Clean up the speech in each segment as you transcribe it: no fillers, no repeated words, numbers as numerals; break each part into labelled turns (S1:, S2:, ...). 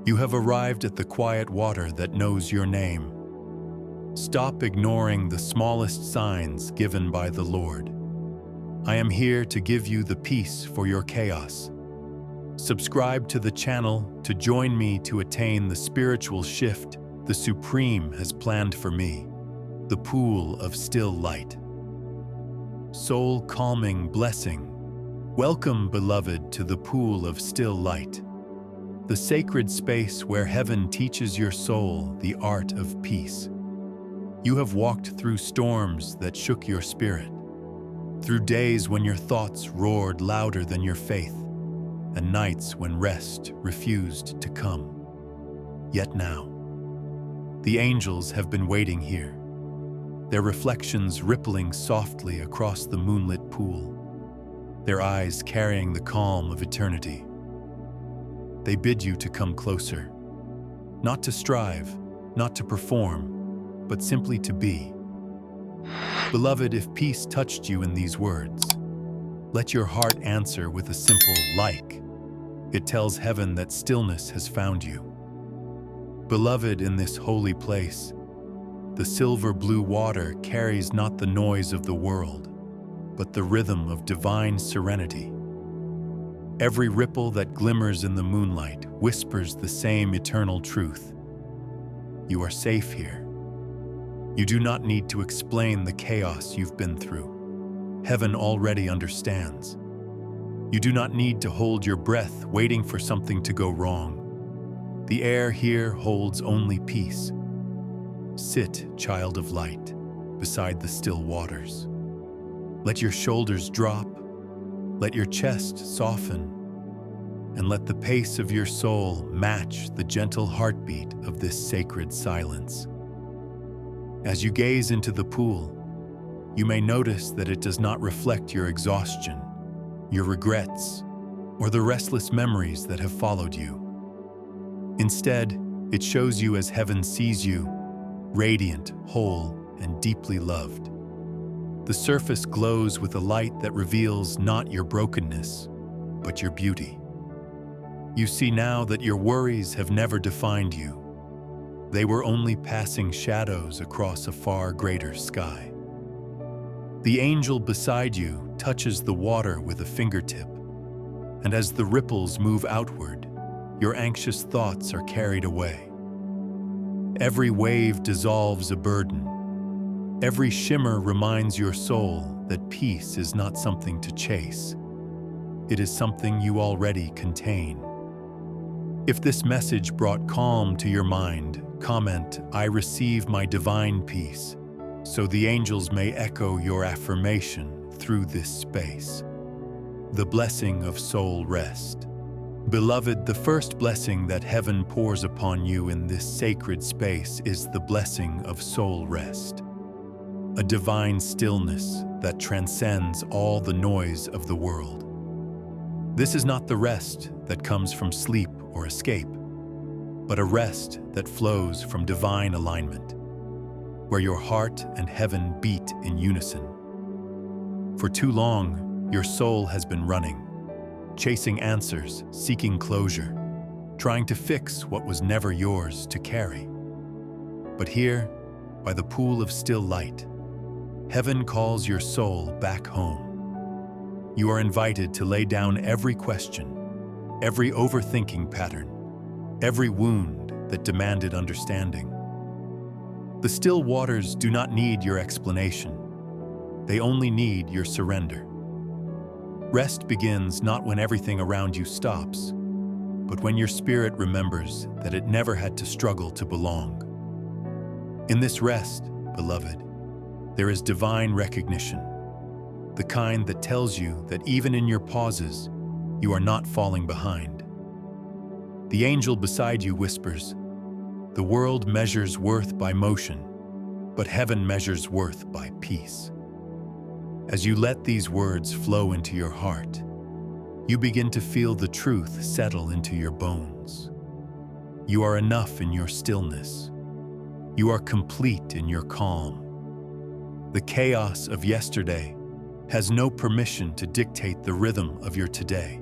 S1: You have arrived at the quiet water that knows your name. Stop ignoring the smallest signs given by the Lord. I am here to give you the peace for your chaos. Subscribe to the channel to join me to attain the spiritual shift the Supreme has planned for me, the pool of still light. Soul-calming blessing. Welcome, beloved, to the pool of still light, the sacred space where heaven teaches your soul the art of peace. You have walked through storms that shook your spirit, through days when your thoughts roared louder than your faith, and nights when rest refused to come. Yet now, the angels have been waiting here, their reflections rippling softly across the moonlit pool, their eyes carrying the calm of eternity. They bid you to come closer, not to strive, not to perform, but simply to be. Beloved, if peace touched you in these words, let your heart answer with a simple like. It tells heaven that stillness has found you. Beloved, in this holy place, the silver blue water carries not the noise of the world, but the rhythm of divine serenity. Every ripple that glimmers in the moonlight whispers the same eternal truth. You are safe here. You do not need to explain the chaos you've been through. Heaven already understands. You do not need to hold your breath waiting for something to go wrong. The air here holds only peace. Sit, child of light, beside the still waters. Let your shoulders drop, let your chest soften, and let the pace of your soul match the gentle heartbeat of this sacred silence. As you gaze into the pool, you may notice that it does not reflect your exhaustion, your regrets, or the restless memories that have followed you. Instead, it shows you as heaven sees you, radiant, whole, and deeply loved. The surface glows with a light that reveals not your brokenness, but your beauty. You see now that your worries have never defined you. They were only passing shadows across a far greater sky. The angel beside you touches the water with a fingertip, and as the ripples move outward, your anxious thoughts are carried away. Every wave dissolves a burden. Every shimmer reminds your soul that peace is not something to chase. It is something you already contain. If this message brought calm to your mind, comment, "I receive my divine peace," so the angels may echo your affirmation through this space. The blessing of soul rest. Beloved, the first blessing that heaven pours upon you in this sacred space is the blessing of soul rest. A divine stillness that transcends all the noise of the world. This is not the rest that comes from sleep or escape, but a rest that flows from divine alignment, where your heart and heaven beat in unison. For too long, your soul has been running, chasing answers, seeking closure, trying to fix what was never yours to carry. But here, by the pool of still light, heaven calls your soul back home. You are invited to lay down every question, every overthinking pattern, every wound that demanded understanding. The still waters do not need your explanation. They only need your surrender. Rest begins not when everything around you stops, but when your spirit remembers that it never had to struggle to belong. In this rest, beloved, there is divine recognition, the kind that tells you that even in your pauses, you are not falling behind. The angel beside you whispers, "The world measures worth by motion, but heaven measures worth by peace." As you let these words flow into your heart, you begin to feel the truth settle into your bones. You are enough in your stillness. You are complete in your calm. The chaos of yesterday has no permission to dictate the rhythm of your today.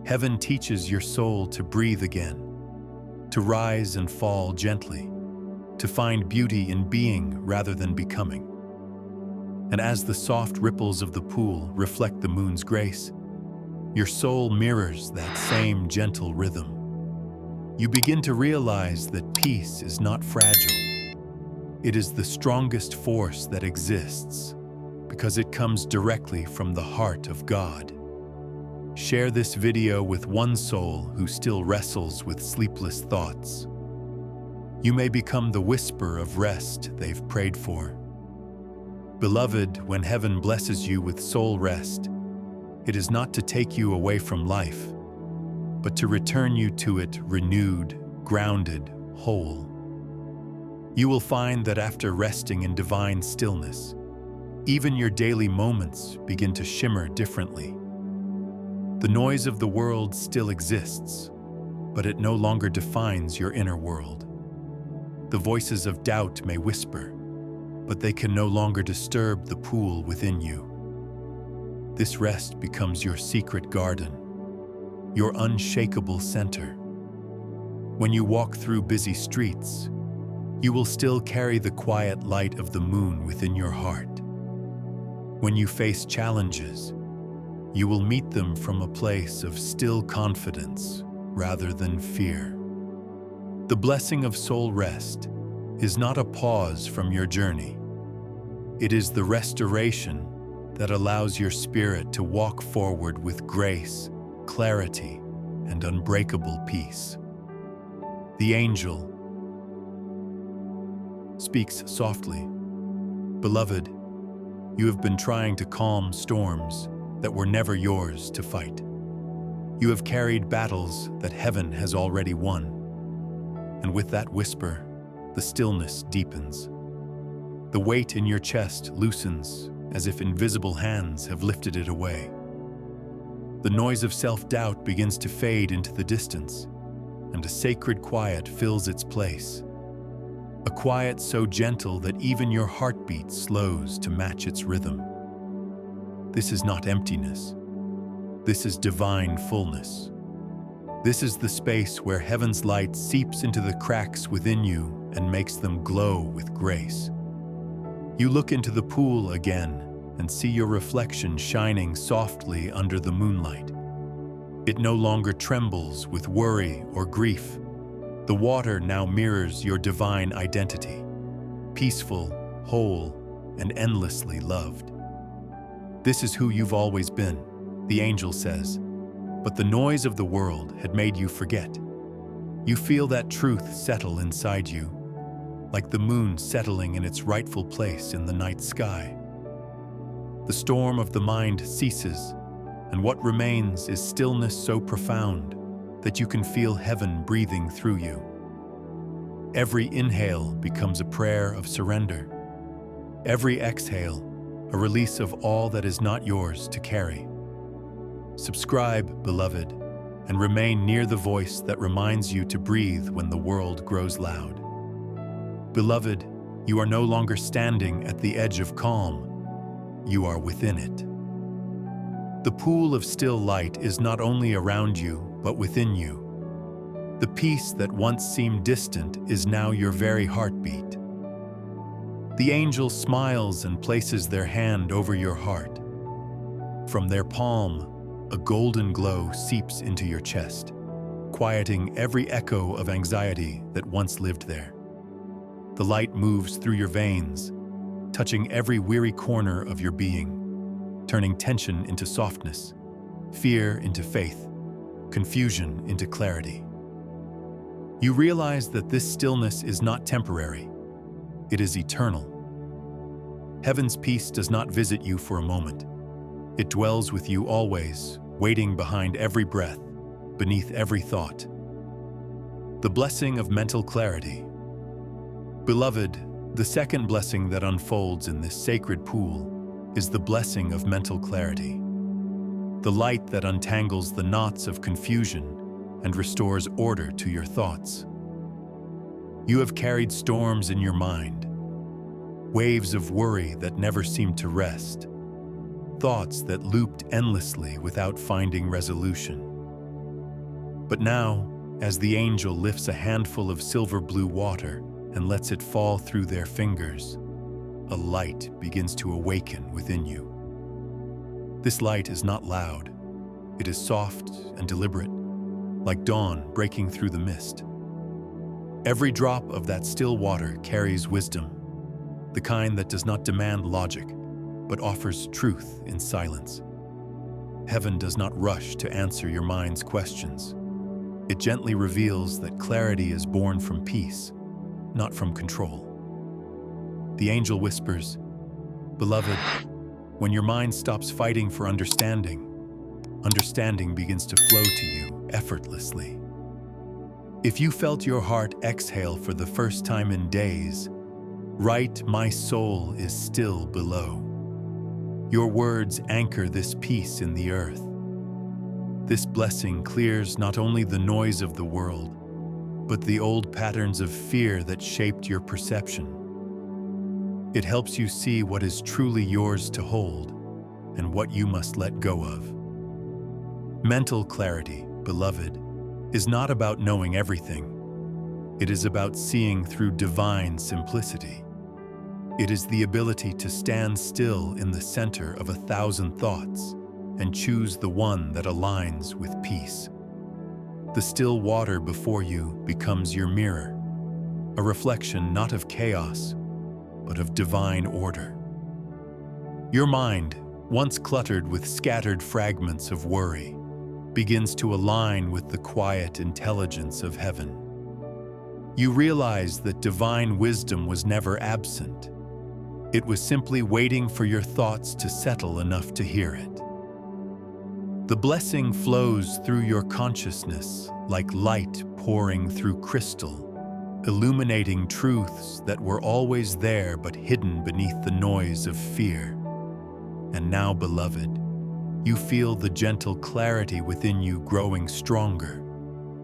S1: Heaven teaches your soul to breathe again, to rise and fall gently, to find beauty in being rather than becoming. And as the soft ripples of the pool reflect the moon's grace, your soul mirrors that same gentle rhythm. You begin to realize that peace is not fragile. It is the strongest force that exists because it comes directly from the heart of God. Share this video with one soul who still wrestles with sleepless thoughts. You may become the whisper of rest they've prayed for. Beloved, when heaven blesses you with soul rest, it is not to take you away from life, but to return you to it renewed, grounded, whole. You will find that after resting in divine stillness, even your daily moments begin to shimmer differently. The noise of the world still exists, but it no longer defines your inner world. The voices of doubt may whisper, but they can no longer disturb the pool within you. This rest becomes your secret garden, your unshakable center. When you walk through busy streets, you will still carry the quiet light of the moon within your heart. When you face challenges, you will meet them from a place of still confidence rather than fear. The blessing of soul rest is not a pause from your journey. It is the restoration that allows your spirit to walk forward with grace, clarity, and unbreakable peace. The angel speaks softly. Beloved, you have been trying to calm storms that were never yours to fight. You have carried battles that heaven has already won. And with that whisper, the stillness deepens. The weight in your chest loosens as if invisible hands have lifted it away. The noise of self-doubt begins to fade into the distance, and a sacred quiet fills its place. A quiet so gentle that even your heartbeat slows to match its rhythm. This is not emptiness. This is divine fullness. This is the space where heaven's light seeps into the cracks within you and makes them glow with grace. You look into the pool again and see your reflection shining softly under the moonlight. It no longer trembles with worry or grief. The water now mirrors your divine identity, peaceful, whole, and endlessly loved. This is who you've always been, the angel says, but the noise of the world had made you forget. You feel that truth settle inside you, like the moon settling in its rightful place in the night sky. The storm of the mind ceases, and what remains is stillness so profound that you can feel heaven breathing through you. Every inhale becomes a prayer of surrender. Every exhale, a release of all that is not yours to carry. Subscribe, beloved, and remain near the voice that reminds you to breathe when the world grows loud. Beloved, you are no longer standing at the edge of calm. You are within it. The pool of still light is not only around you, but within you. The peace that once seemed distant is now your very heartbeat. The angel smiles and places their hand over your heart. From their palm, a golden glow seeps into your chest, quieting every echo of anxiety that once lived there. The light moves through your veins, touching every weary corner of your being, turning tension into softness, fear into faith, confusion into clarity. You realize that this stillness is not temporary, it is eternal. Heaven's peace does not visit you for a moment. It dwells with you always, waiting behind every breath, beneath every thought. The blessing of mental clarity. Beloved, the second blessing that unfolds in this sacred pool is the blessing of mental clarity. The light that untangles the knots of confusion and restores order to your thoughts. You have carried storms in your mind, waves of worry that never seemed to rest, thoughts that looped endlessly without finding resolution. But now, As the angel lifts a handful of silver blue water and lets it fall through their fingers, a light begins to awaken within you. This light is not loud. It is soft and deliberate, like dawn breaking through the mist. Every drop of that still water carries wisdom, the kind that does not demand logic, but offers truth in silence. Heaven does not rush to answer your mind's questions. It gently reveals that clarity is born from peace, not from control. The angel whispers, "Beloved, when your mind stops fighting for understanding, understanding begins to flow to you effortlessly." If you felt your heart exhale for the first time in days, write, "My soul is still below." Your words anchor this peace in the earth. This blessing clears not only the noise of the world, but the old patterns of fear that shaped your perception. It helps you see what is truly yours to hold and what you must let go of. Mental clarity, beloved, is not about knowing everything. It is about seeing through divine simplicity. It is the ability to stand still in the center of 1,000 thoughts and choose the one that aligns with peace. The still water before you becomes your mirror, a reflection not of chaos, but of divine order. Your mind, once cluttered with scattered fragments of worry, begins to align with the quiet intelligence of heaven. You realize that divine wisdom was never absent. It was simply waiting for your thoughts to settle enough to hear it. The blessing flows through your consciousness like light pouring through crystal, illuminating truths that were always there but hidden beneath the noise of fear. And now, beloved, you feel the gentle clarity within you growing stronger,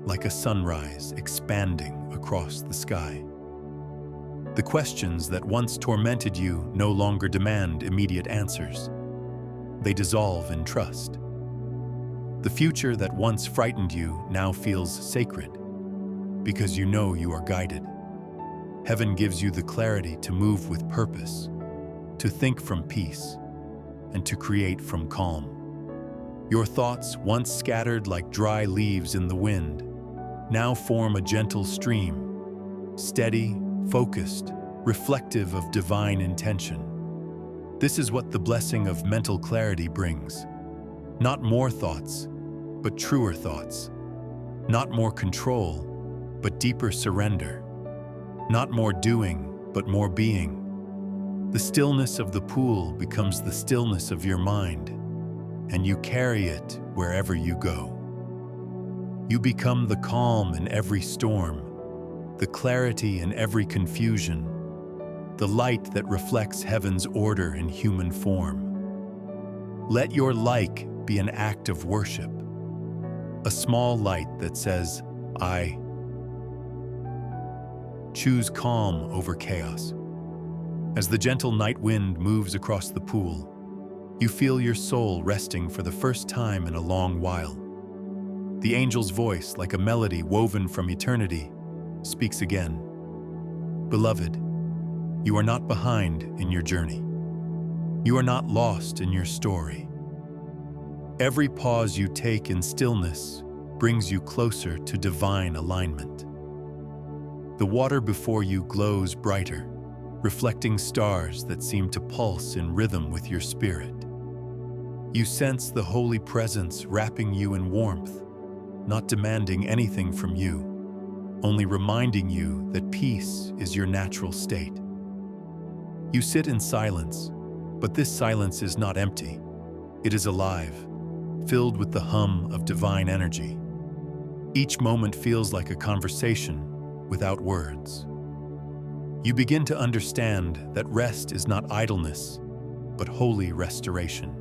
S1: like a sunrise expanding across the sky. The questions that once tormented you no longer demand immediate answers. They dissolve in trust. The future that once frightened you now feels sacred, because you know you are guided. Heaven gives you the clarity to move with purpose, to think from peace, and to create from calm. Your thoughts, once scattered like dry leaves in the wind, now form a gentle stream, steady, focused, reflective of divine intention. This is what the blessing of mental clarity brings. Not more thoughts, but truer thoughts. Not more control, but deeper surrender. Not more doing, but more being. The stillness of the pool becomes the stillness of your mind, and you carry it wherever you go. You become the calm in every storm, the clarity in every confusion, the light that reflects heaven's order in human form. Let your like be an act of worship, a small light that says, "I choose calm over chaos." As the gentle night wind moves across the pool, you feel your soul resting for the first time in a long while. The angel's voice, like a melody woven from eternity, speaks again. Beloved, you are not behind in your journey. You are not lost in your story. Every pause you take in stillness brings you closer to divine alignment. The water before you glows brighter, reflecting stars that seem to pulse in rhythm with your spirit. You sense the holy presence wrapping you in warmth, not demanding anything from you, only reminding you that peace is your natural state. You sit in silence, but this silence is not empty. It is alive, filled with the hum of divine energy. Each moment feels like a conversation without words. You begin to understand that rest is not idleness, but holy restoration.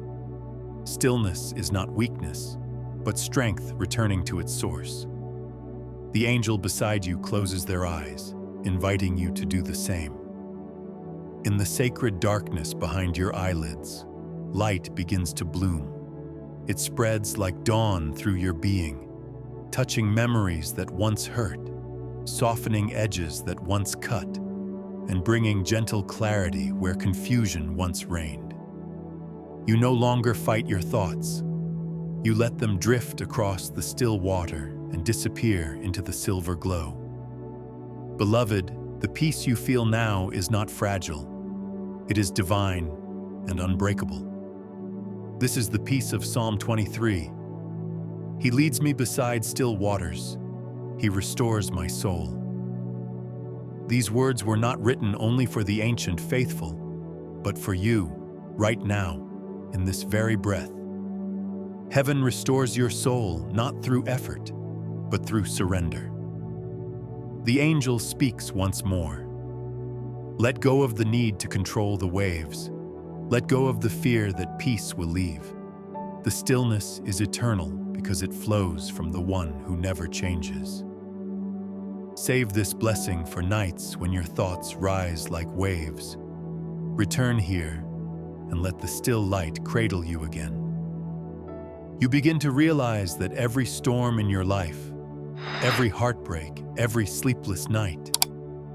S1: Stillness is not weakness, but strength returning to its source. The angel beside you closes their eyes, inviting you to do the same. In the sacred darkness behind your eyelids, light begins to bloom. It spreads like dawn through your being, touching memories that once hurt, softening edges that once cut, and bringing gentle clarity where confusion once reigned. You no longer fight your thoughts. You let them drift across the still water and disappear into the silver glow. Beloved, the peace you feel now is not fragile. It is divine and unbreakable. This is the peace of Psalm 23. He leads me beside still waters. He restores my soul. These words were not written only for the ancient faithful, but for you, right now, in this very breath. Heaven restores your soul not through effort, but through surrender. The angel speaks once more. Let go of the need to control the waves. Let go of the fear that peace will leave. The stillness is eternal because it flows from the one who never changes. Save this blessing for nights when your thoughts rise like waves. Return here and let the still light cradle you again. You begin to realize that every storm in your life, every heartbreak, every sleepless night,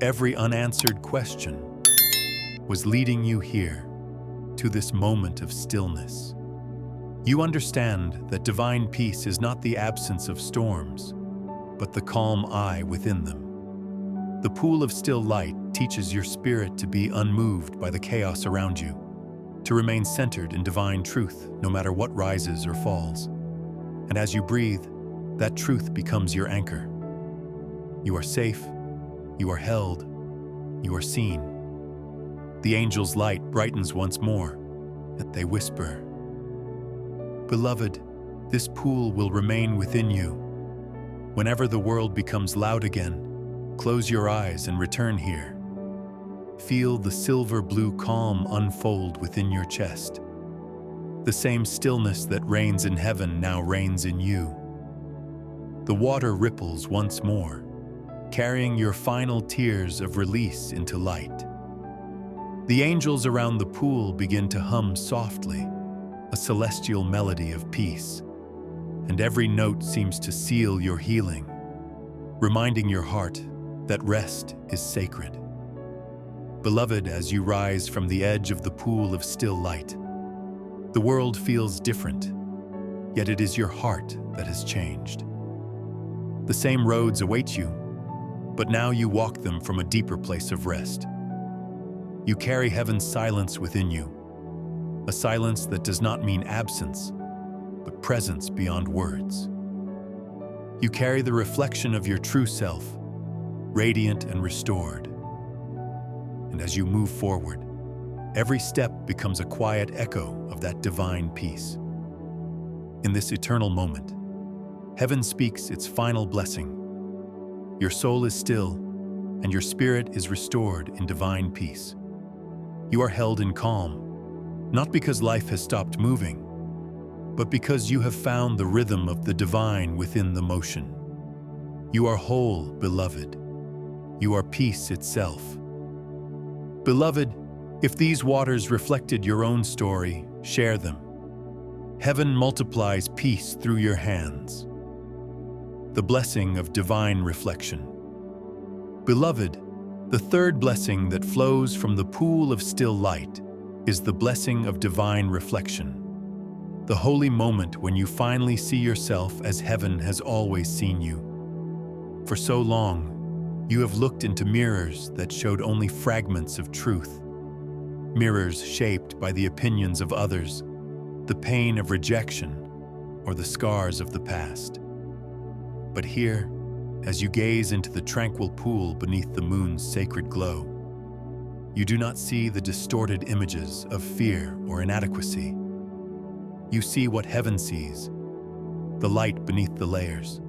S1: every unanswered question was leading you here to this moment of stillness. You understand that divine peace is not the absence of storms, but the calm eye within them. The pool of still light teaches your spirit to be unmoved by the chaos around you, to remain centered in divine truth no matter what rises or falls. And as you breathe, that truth becomes your anchor. You are safe, you are held, you are seen. The angel's light brightens once more, and they whisper, "Beloved, this pool will remain within you. Whenever the world becomes loud again, close your eyes and return here. Feel the silver-blue calm unfold within your chest. The same stillness that reigns in heaven now reigns in you." The water ripples once more, carrying your final tears of release into light. The angels around the pool begin to hum softly, a celestial melody of peace, and every note seems to seal your healing, reminding your heart that rest is sacred. Beloved, as you rise from the edge of the pool of still light, the world feels different, yet it is your heart that has changed. The same roads await you, but now you walk them from a deeper place of rest. You carry heaven's silence within you, a silence that does not mean absence, but presence beyond words. You carry the reflection of your true self, radiant and restored. And as you move forward, every step becomes a quiet echo of that divine peace. In this eternal moment, heaven speaks its final blessing. Your soul is still, and your spirit is restored in divine peace. You are held in calm, not because life has stopped moving, but because you have found the rhythm of the divine within the motion. You are whole, beloved. You are peace itself. Beloved, if these waters reflected your own story, share them. Heaven multiplies peace through your hands. The blessing of divine reflection. Beloved, the third blessing that flows from the pool of still light is the blessing of divine reflection. The holy moment when you finally see yourself as heaven has always seen you. For so long, you have looked into mirrors that showed only fragments of truth. Mirrors shaped by the opinions of others, the pain of rejection, or the scars of the past. But here, as you gaze into the tranquil pool beneath the moon's sacred glow, you do not see the distorted images of fear or inadequacy. You see what heaven sees, the light beneath the layers,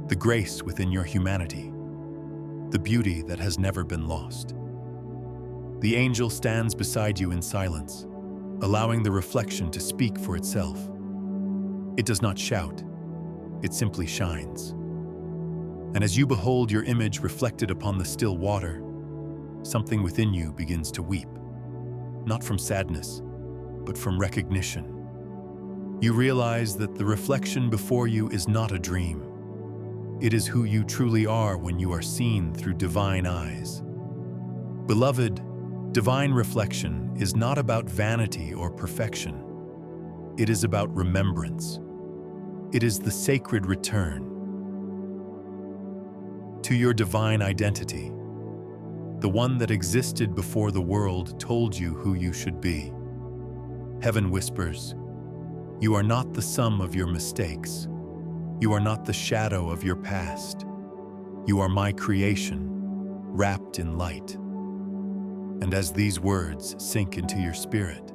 S1: the grace within your humanity, the beauty that has never been lost. The angel stands beside you in silence, allowing the reflection to speak for itself. It does not shout, it simply shines. And as you behold your image reflected upon the still water, something within you begins to weep, not from sadness, but from recognition. You realize that the reflection before you is not a dream. It is who you truly are when you are seen through divine eyes. Beloved, divine reflection is not about vanity or perfection. It is about remembrance. It is the sacred return to your divine identity, the one that existed before the world told you who you should be. Heaven whispers, "You are not the sum of your mistakes. You are not the shadow of your past. You are my creation, wrapped in light." And as these words sink into your spirit,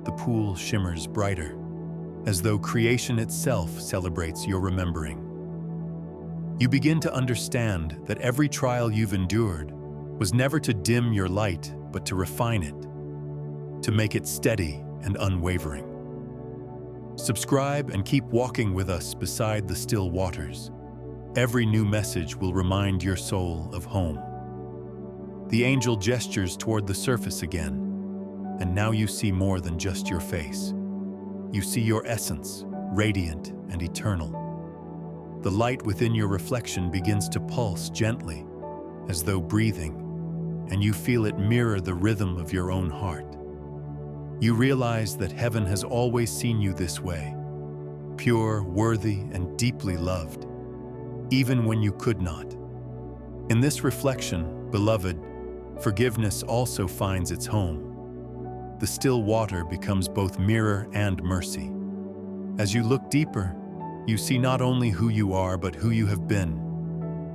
S1: the pool shimmers brighter, as though creation itself celebrates your remembering. You begin to understand that every trial you've endured was never to dim your light, but to refine it, to make it steady and unwavering. Subscribe and keep walking with us beside the still waters. Every new message will remind your soul of home. The angel gestures toward the surface again, and now you see more than just your face. You see your essence, radiant and eternal. The light within your reflection begins to pulse gently, as though breathing, and you feel it mirror the rhythm of your own heart. You realize that heaven has always seen you this way, pure, worthy, and deeply loved, even when you could not. In this reflection, beloved, forgiveness also finds its home. The still water becomes both mirror and mercy. As you look deeper, you see not only who you are, but who you have been.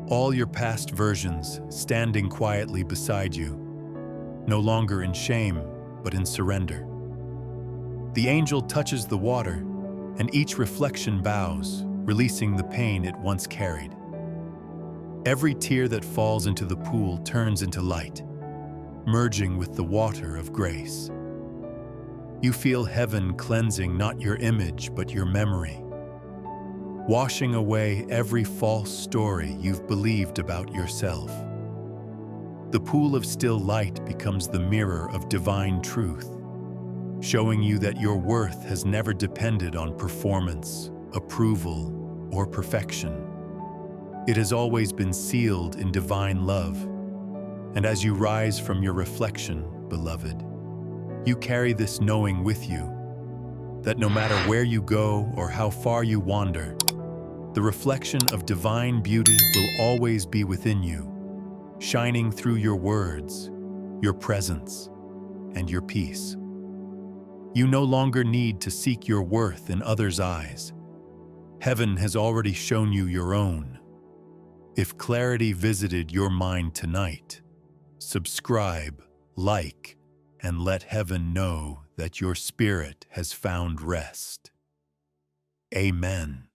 S1: All your past versions standing quietly beside you, no longer in shame, but in surrender. The angel touches the water, and each reflection bows, releasing the pain it once carried. Every tear that falls into the pool turns into light, merging with the water of grace. You feel heaven cleansing not your image, but your memory, washing away every false story you've believed about yourself. The pool of still light becomes the mirror of divine truth, showing you that your worth has never depended on performance, approval, or perfection. It has always been sealed in divine love. And as you rise from your reflection, beloved, you carry this knowing with you, that no matter where you go or how far you wander, the reflection of divine beauty will always be within you, shining through your words, your presence, and your peace. You no longer need to seek your worth in others' eyes. Heaven has already shown you your own. If clarity visited your mind tonight, subscribe, like, and let heaven know that your spirit has found rest. Amen.